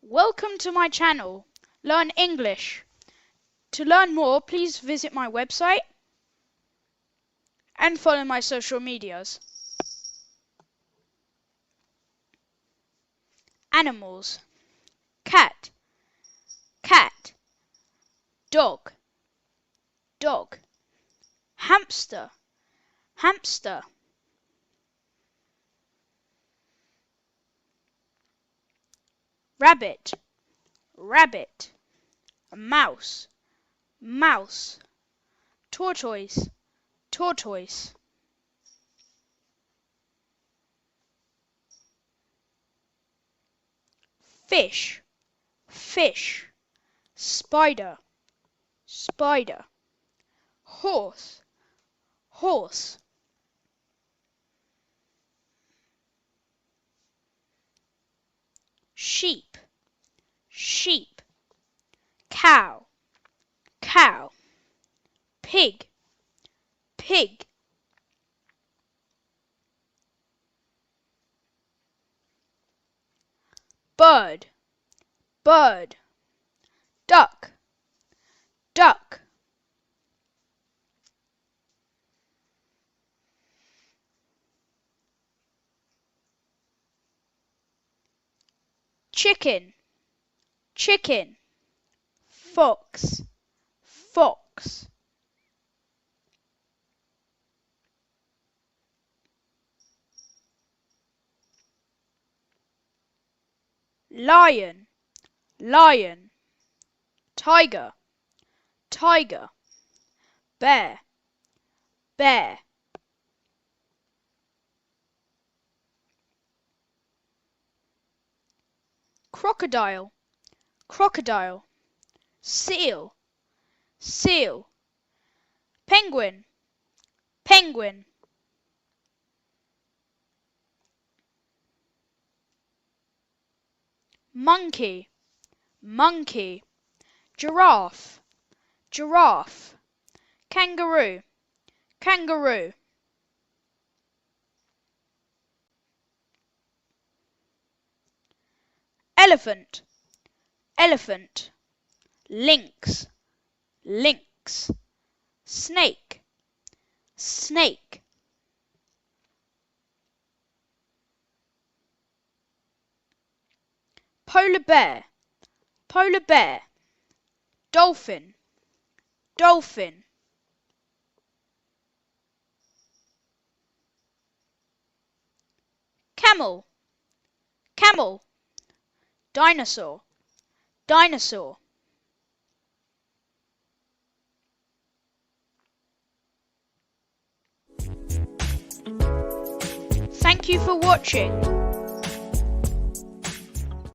Welcome to my channel, Learn English. To learn more, please visit my website and follow my social medias. Animals: cat, cat; dog, dog; hamster, hamster; rabbit, rabbit; mouse, mouse; tortoise, tortoise; fish, fish; spider, spider; horse, horse; sheep, sheep; cow, cow; pig, pig; bird, bird; duck, duck; chicken, chicken; fox, fox; lion, lion; tiger, tiger; bear, bear; crocodile, crocodile; seal, seal; penguin, penguin; monkey, monkey; giraffe, giraffe; kangaroo, kangaroo; elephant, elephant; lynx, lynx; snake, snake; polar bear, polar bear; dolphin, dolphin; camel, camel; dinosaur, dinosaur. Thank you for watching.